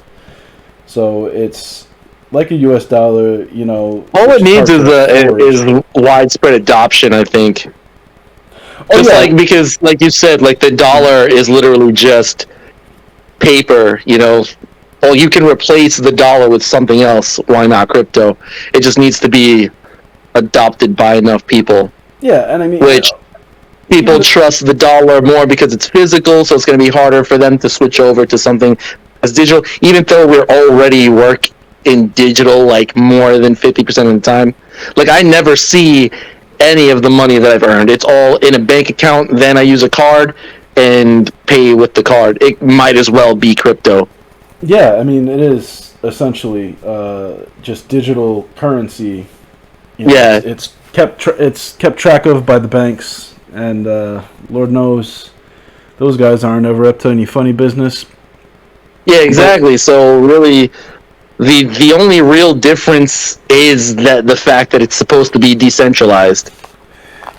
So it's like a U.S. dollar, you know. All it needs is widespread adoption, I think. Like, because, like you said, like the dollar is literally just paper, you know. well, you can replace the dollar with something else. Why not crypto? It just needs to be adopted by enough people. Yeah, and I mean, which people trust the dollar more because it's physical, so it's going to be harder for them to switch over to something as digital. Even though we're already work in digital like more than 50% of the time, like I never see any of the money that I've earned. It's all in a bank account. Then I use a card and pay with the card. It might as well be crypto. Yeah, I mean, it is essentially just digital currency. You know, Yeah, it's kept track of by the banks, and Lord knows those guys aren't ever up to any funny business. yeah, exactly. So really, the only real difference is that the fact that it's supposed to be decentralized.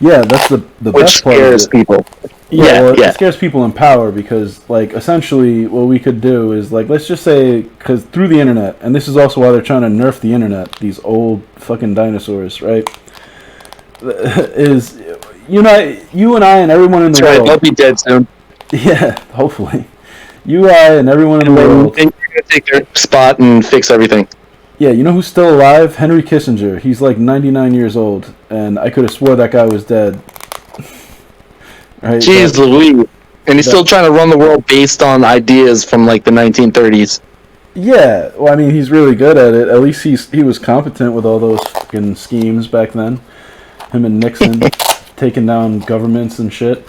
Yeah, that's the which best part of scares it. people. Yeah, well, yeah. it scares people in power because, like, essentially what we could do is, like, let's just say, because through the internet, and this is also why they're trying to nerf the internet, these old fucking dinosaurs, right? Is you and I and everyone in the That's right, world. they'll be dead soon. Yeah, hopefully. You, I, and everyone in the world. They're gonna take their spot and fix everything. Yeah, you know who's still alive? Henry Kissinger. He's like 99 years old, and I could have swore that guy was dead. Right? Jeez Louise. And he's still trying to run the world based on ideas from like the 1930s. Yeah, well, I mean, he's really good at it. At least he was competent with all those fucking schemes back then. Him and Nixon taking down governments and shit.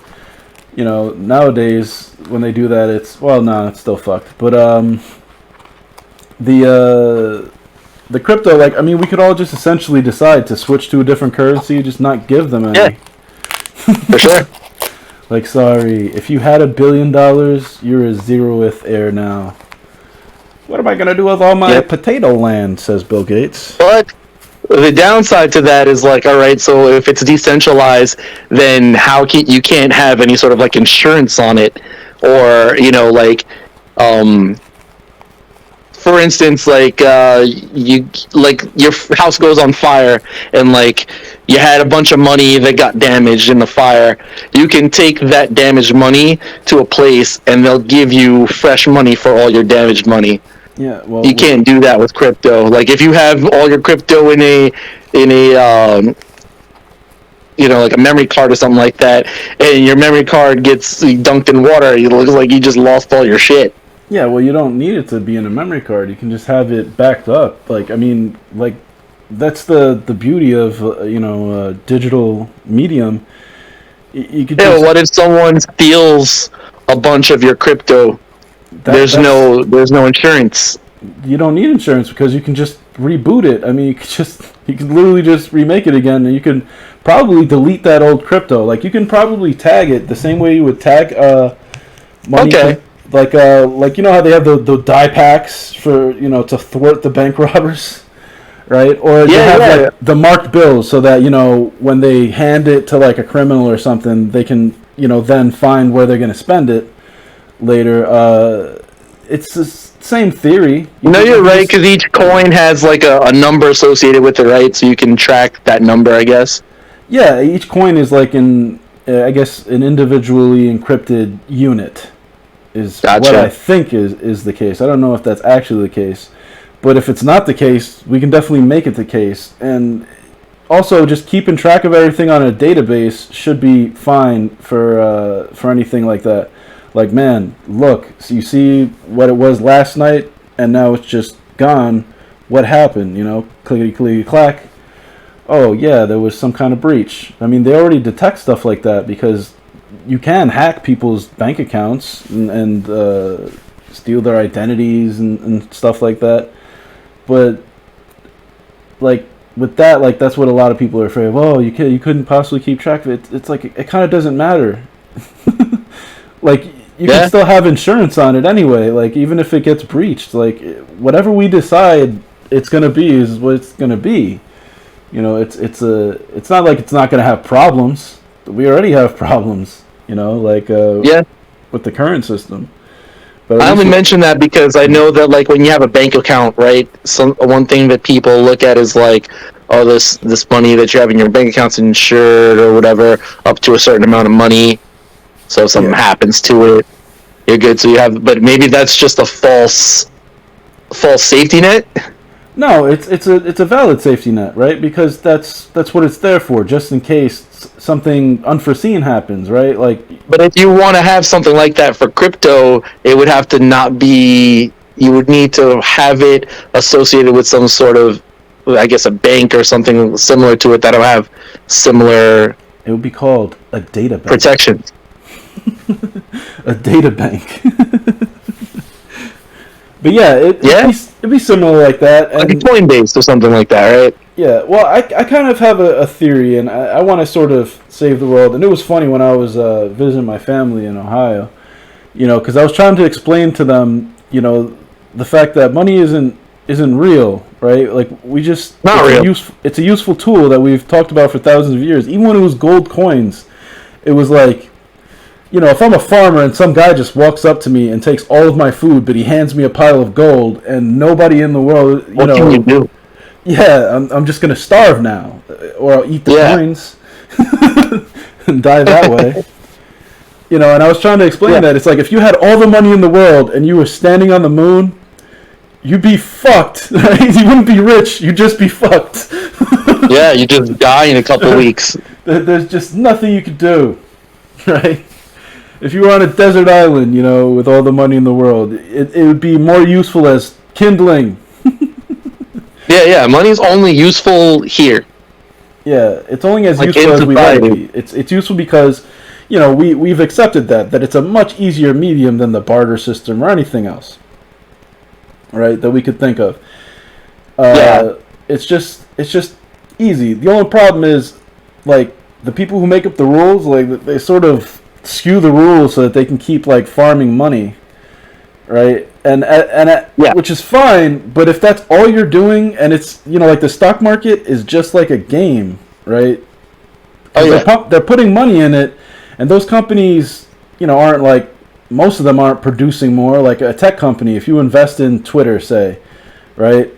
You know, nowadays when they do that, it's it's still fucked. But the crypto, like, I mean, we could all just essentially decide to switch to a different currency, just not give them any. Yeah, for sure. Like, sorry, if you had $1 billion, you're a zeroth heir now. What am I gonna do with all my potato land? Says Bill Gates. But the downside to that is like, all right, so if it's decentralized, then you can't have any sort of like insurance on it, or like, for instance, like your house goes on fire and like you had a bunch of money that got damaged in the fire. You can take that damaged money to a place and they'll give you fresh money for all your damaged money. Yeah, well, you can't do that with crypto. Like if you have all your crypto in a like a memory card or something like that, and your memory card gets dunked in water, it looks like you just lost all your shit. Yeah, well, you don't need it to be in a memory card. You can just have it backed up. Like, I mean, like, that's the beauty of digital medium. You could. Yeah, what if someone steals a bunch of your crypto? There's no insurance. You don't need insurance because you can just reboot it. I mean, you can literally just remake it again, and you can probably delete that old crypto. Like, you can probably tag it the same way you would tag money. Okay. Like you know how they have the die packs for to thwart the bank robbers, right? Or they have like the marked bills so that when they hand it to like a criminal or something, they can then find where they're going to spend it later. It's the same theory. You're right, because each coin has like a number associated with it, right? So you can track that number, I guess. Yeah, each coin is like an individually encrypted unit. Is gotcha. What I think is the case. I don't know if that's actually the case, but if it's not the case, we can definitely make it the case. And also, just keeping track of everything on a database should be fine for anything like that. Like, man, look, so you see what it was last night, and now it's just gone. What happened? Clickety clickety clack. Oh yeah, there was some kind of breach. I mean, they already detect stuff like that because you can hack people's bank accounts and steal their identities and stuff like that. But like with that, like that's what a lot of people are afraid of. Oh, you couldn't possibly keep track of it. It's like it kind of doesn't matter. Like you can still have insurance on it anyway. Like even if it gets breached, like whatever we decide it's gonna be is what it's gonna be. It's not like it's not gonna have problems. We already have problems. With the current system. But I only mention that because I know that like when you have a bank account, right? One thing that people look at is like, oh, this money that you have in your bank account's insured or whatever, up to a certain amount of money. So if something happens to it, you're good. So but maybe that's just a false false safety net? No, it's a valid safety net, right? Because that's what it's there for, just in case something unforeseen happens, right? Like, But if you want to have something like that for crypto, it would have to not be. You would need to have it associated with some sort of, I guess, a bank or something similar to it that'll have similar it would be called a data bank. protection. A data bank. But yeah, it'd be similar like that. Like a And Coinbase or something like that, right? yeah, well, I kind of have a theory, and I want to sort of save the world. And it was funny when I was visiting my family in Ohio, because I was trying to explain to them, the fact that money isn't real, right? Like, we just Not real. It's a useful tool that we've talked about for thousands of years. Even when it was gold coins, it was like, if I'm a farmer and some guy just walks up to me and takes all of my food, but he hands me a pile of gold, and nobody in the world, What can you do? yeah, I'm just gonna starve now, or I'll eat the coins and die that way. And I was trying to explain that it's like if you had all the money in the world and you were standing on the moon, you'd be fucked. Right? You wouldn't be rich. You'd just be fucked. Yeah, you just die in a couple weeks. There's just nothing you could do, right? If you were on a desert island, with all the money in the world, it would be more useful as kindling. Yeah. Money's only useful here. Yeah, it's only as Like useful in as we let it society. be. It's useful because, we've accepted that it's a much easier medium than the barter system or anything else, right? That we could think of. It's just easy. The only problem is, like, the people who make up the rules, like, they sort of skew the rules so that they can keep, like, farming money, right? And which is fine, but if that's all you're doing, and it's, like, the stock market is just like a game, right? Oh, yeah. They're putting money in it, and those companies, aren't like, most of them aren't producing more. Like a tech company, if you invest in Twitter, say, right?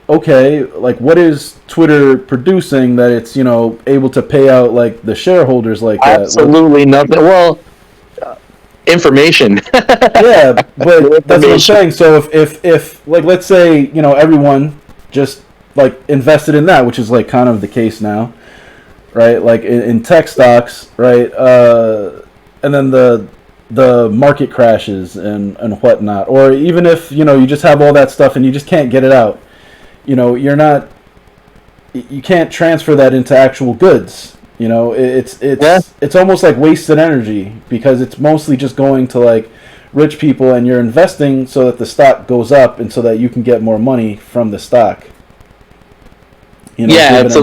Okay, like, what is Twitter producing that it's, able to pay out, like, the shareholders like that? Absolutely nothing. Well, information. Yeah, but that's what I'm saying. So if like, let's say, everyone just, like, invested in that, which is, like, kind of the case now, right? Like, in tech stocks, right? And then the market crashes and whatnot. Or even if, you just have all that stuff and you just can't get it out. You can't transfer that into actual goods. It's almost like wasted energy because it's mostly just going to, like, rich people, and you're investing so that the stock goes up and so that you can get more money from the stock. It's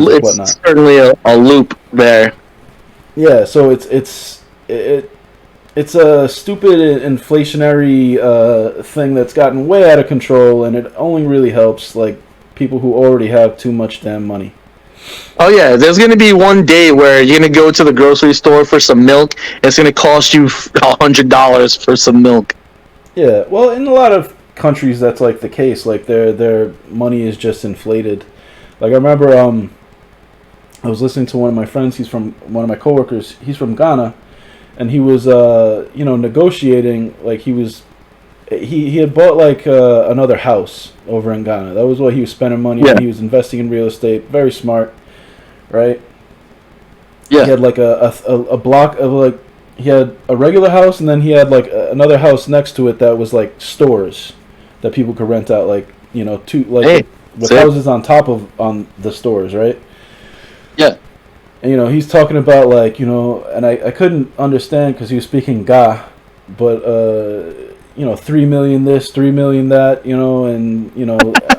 certainly a loop there. Yeah, so it's a stupid inflationary thing that's gotten way out of control, and it only really helps, like, people who already have too much damn money. Oh yeah, there's gonna be one day where you're gonna go to the grocery store for some milk, and it's gonna cost you $100 for some milk. Yeah, well, in a lot of countries that's, like, the case. Like, their money is just inflated. Like, I remember I was listening to one of my friends. One of my coworkers. He's from Ghana, and he was negotiating. Like, he had bought, like, another house over in Ghana. That was what he was spending money on. He was investing in real estate. Very smart, right? Yeah. He had, like, a block of, like, he had a regular house, and then he had, like, another house next to it that was, like, stores that people could rent out, like, with houses on top of on the stores, right? Yeah. And, he's talking about, like, and I couldn't understand because he was speaking Ga, but 3 million this, 3 million that, and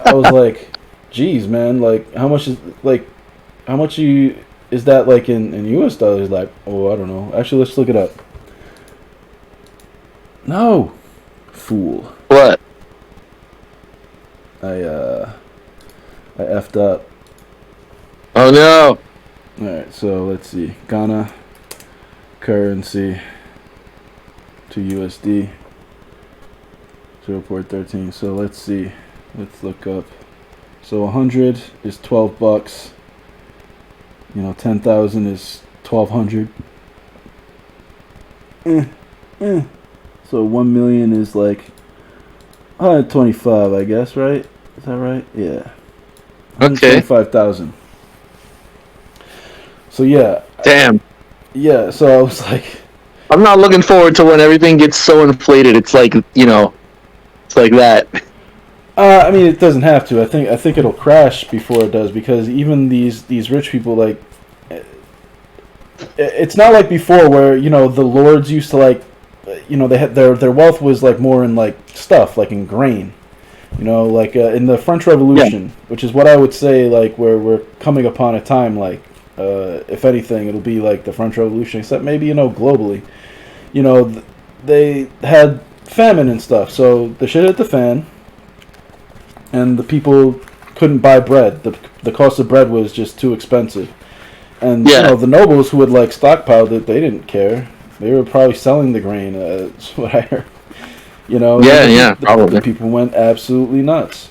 I was like, geez, man, like, how much is that, like, in US dollars? Like, oh, I don't know. Actually, let's look it up. No, fool. What? I effed up. Oh no. Alright, so let's see. Ghana currency to USD. 0.13. So let's see. Let's look up. So 100 is $12. 10,000 is 1,200. So 1 million is like 125, I guess, right? Is that right? Yeah. Okay. 125,000. So yeah. Damn. Yeah, so I was like, I'm not looking forward to when everything gets so inflated. It's like, it's like that. I mean, it doesn't have to. I think it'll crash before it does, because even these rich people, like, it's not like before where the lords used to, like, they had their wealth was like more in like stuff, like in grain, like in the French Revolution, which is what I would say, like, where we're coming upon a time like, if anything, it'll be like the French Revolution, except maybe globally. They had famine and stuff, so the shit hit the fan, and the people couldn't buy bread. The cost of bread was just too expensive. And the nobles who had like stockpiled it, they didn't care. They were probably selling the grain. That's what I heard. Probably. The people went absolutely nuts.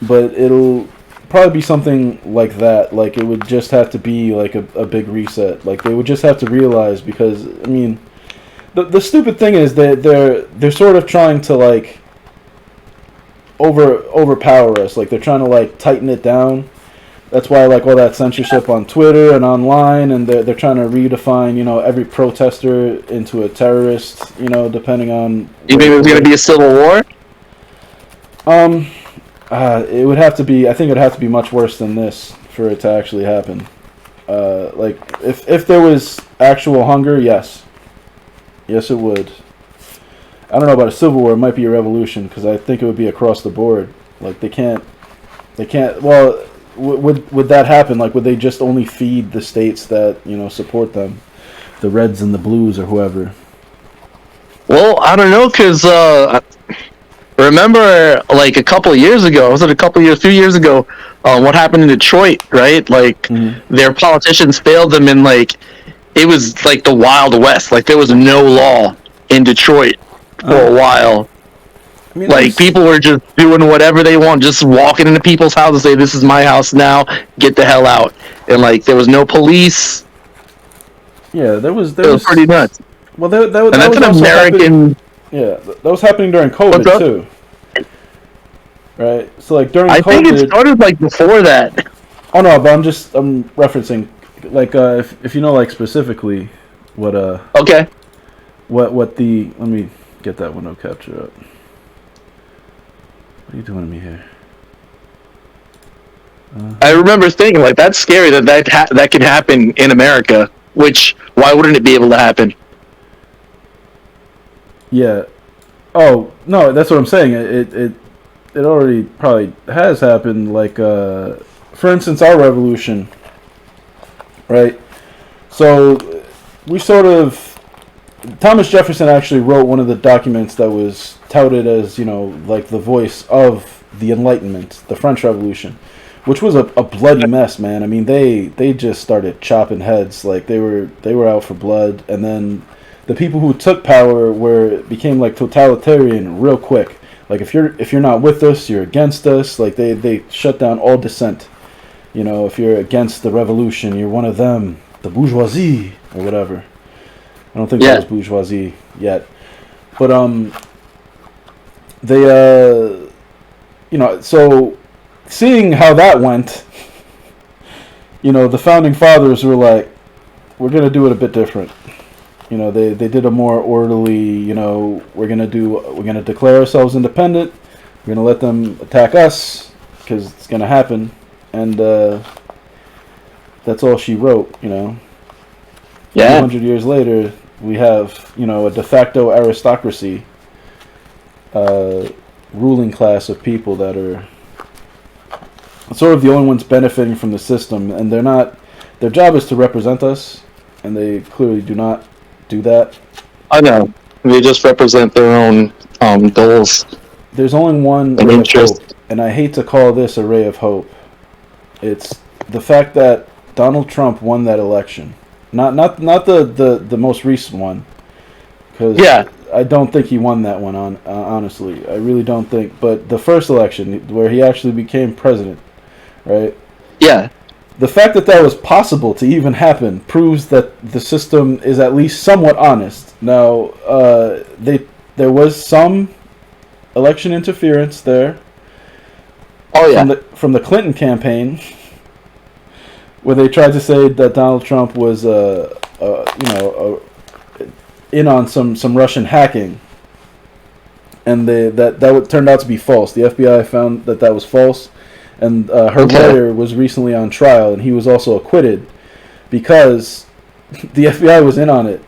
But it'll probably be something like that. Like, it would just have to be like a big reset. Like, they would just have to realize, because I mean, the stupid thing is that they're sort of trying to like overpower us. Like, they're trying to like tighten it down. That's why, like, all that censorship on Twitter and online, and they're trying to redefine, every protester into a terrorist, depending on. You think there's going to be a civil war? It would have to be. I think it would have to be much worse than this for it to actually happen. Like, if there was actual hunger, yes, it would. I don't know about a civil war. It might be a revolution, because I think it would be across the board. Like, they can't. Well. Would that happen? Like, would they just only feed the states that support them, the Reds and the Blues or whoever? Well, I don't know, because remember, like, a few years ago, what happened in Detroit, right? Like, their politicians failed them, and like, it was like the Wild West. Like, there was no law in Detroit for a while. I mean, like, people were just doing whatever they want, just walking into people's houses, say, "This is my house now, get the hell out." And like, there was no police. Yeah, there was pretty nuts. Well, that that's was an American. Yeah, that was happening during COVID too. Right. So like during COVID, I think it started like before that. Oh no, but I'm referencing, like, if like specifically what Okay. What the let me get that window capture up. What are you doing to me here? I remember thinking, like, that's scary that could happen in America. Which, why wouldn't it be able to happen? Yeah. Oh no, that's what I'm saying. It already probably has happened. Like, for instance, our revolution, right? So we sort of. Thomas Jefferson actually wrote one of the documents that was touted as, like, the voice of the Enlightenment, the French Revolution, which was a bloody mess, man. I mean, they just started chopping heads. Like, they were out for blood, and then the people who took power became like totalitarian real quick. Like, if you're not with us, you're against us. Like, they shut down all dissent. If you're against the revolution, you're one of them, the bourgeoisie or whatever. I don't think that was bourgeoisie yet, but they so seeing how that went, the founding fathers were like, we're gonna do it a bit different. They did a more orderly. We're gonna declare ourselves independent. We're gonna let them attack us, because it's gonna happen, and that's all she wrote. 200 years later, we have, a de facto aristocracy, ruling class of people that are sort of the only ones benefiting from the system, and they're not. Their job is to represent us, and they clearly do not do that. I know. They just represent their own goals. There's only one ray of hope, and I hate to call this a ray of hope. It's the fact that Donald Trump won that election. Not the most recent one, because I don't think he won that one. Honestly, I really don't think. But the first election, where he actually became president, right? Yeah. The fact that was possible to even happen proves that the system is at least somewhat honest. Now, there was some election interference there. Oh yeah. From the Clinton campaign, where they tried to say that Donald Trump was in on some Russian hacking, and that turned out to be false. The FBI found that was false, and her lawyer was recently on trial, and he was also acquitted because the FBI was in on it,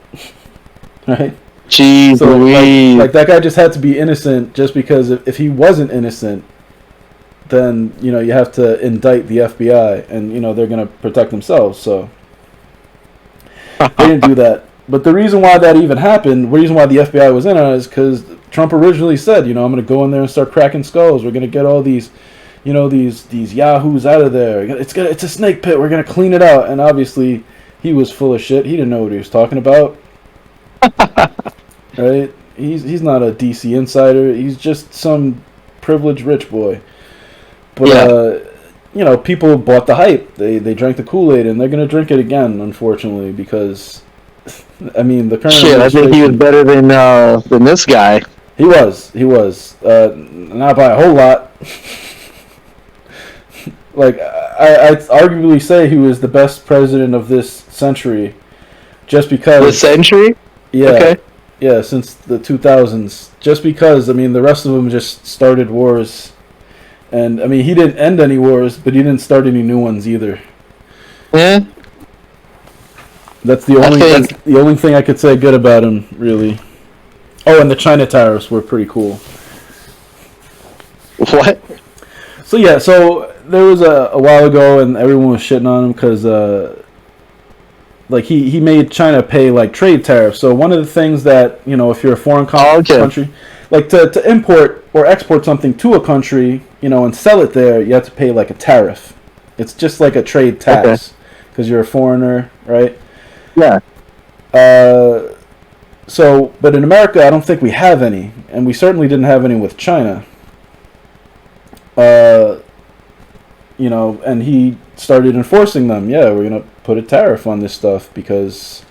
right? Jeez, so like that guy just had to be innocent, just because if he wasn't innocent, then you have to indict the FBI, and they're gonna protect themselves. So they didn't do that. But the reason why that even happened, the reason why the FBI was in on it, is because Trump originally said, I'm going to go in there and start cracking skulls. We're going to get all these, these yahoos out of there. It's a snake pit. We're going to clean it out. And obviously, he was full of shit. He didn't know what he was talking about. Right? He's not a DC insider. He's just some privileged rich boy. But people bought the hype. They drank the Kool-Aid, and they're going to drink it again, unfortunately, because the current shit, I think he was better than this guy. He was. Not by a whole lot. Like, I'd arguably say he was the best president of this century, just because. This century? Yeah. Okay. Yeah, since the 2000s. Just because, the rest of them just started wars. And, he didn't end any wars, but he didn't start any new ones either. Yeah. That's the only thing I could say good about him, really. Oh, and the China tariffs were pretty cool. What? So there was a while ago, and everyone was shitting on him because he made China pay like trade tariffs. So one of the things that if you're a foreign country, like to import or export something to a country, and sell it there, you have to pay like a tariff. It's just like a trade tax because you're a foreigner, right? Yeah. But in America, I don't think we have any, and we certainly didn't have any with China. And he started enforcing them. Yeah, we're gonna put a tariff on this stuff because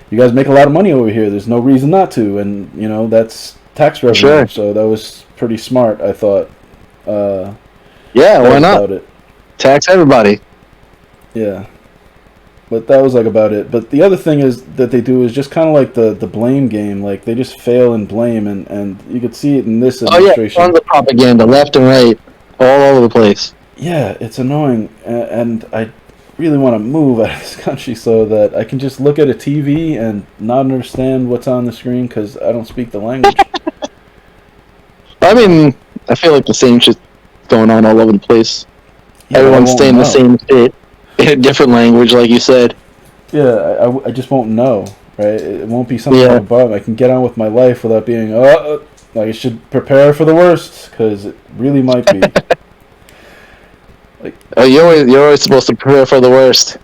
you guys make a lot of money over here. There's no reason not to, and that's tax revenue. Sure. So that was pretty smart, I thought. Yeah, why not? Tax everybody. Yeah. But that was about it. But the other thing is that they do is just kind of like the blame game. Like they just fail and blame, and you could see it in this administration. Oh yeah, on the propaganda, left and right, all over the place. Yeah, it's annoying, and I really want to move out of this country so that I can just look at a TV and not understand what's on the screen because I don't speak the language. I feel like the same shit's going on all over the place. Yeah, everyone's saying the same shit in a different language, like you said. Yeah, I just won't know, right? It won't be something above. I can get on with my life without being, like I should prepare for the worst, because it really might be. You're always supposed to prepare for the worst.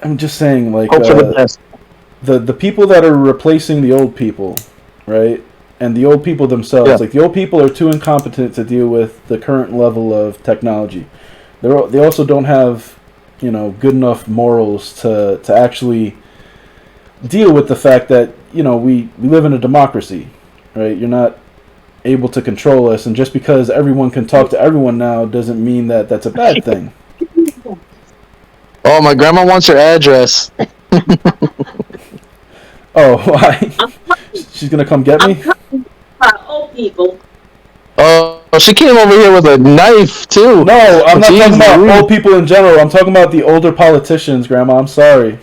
I'm just saying, like, hope for the best. The people that are replacing the old people, right? And the old people themselves, like the old people are too incompetent to deal with the current level of technology. They also don't have, good enough morals to actually deal with the fact that, we live in a democracy, right? You're not able to control us, and just because everyone can talk to everyone now doesn't mean that that's a bad thing. Oh, my grandma wants your address. Oh, why? She's gonna come get me? Old people. Oh, she came over here with a knife too. No, I'm not talking about old people in general. I'm talking about the older politicians, Grandma. I'm sorry.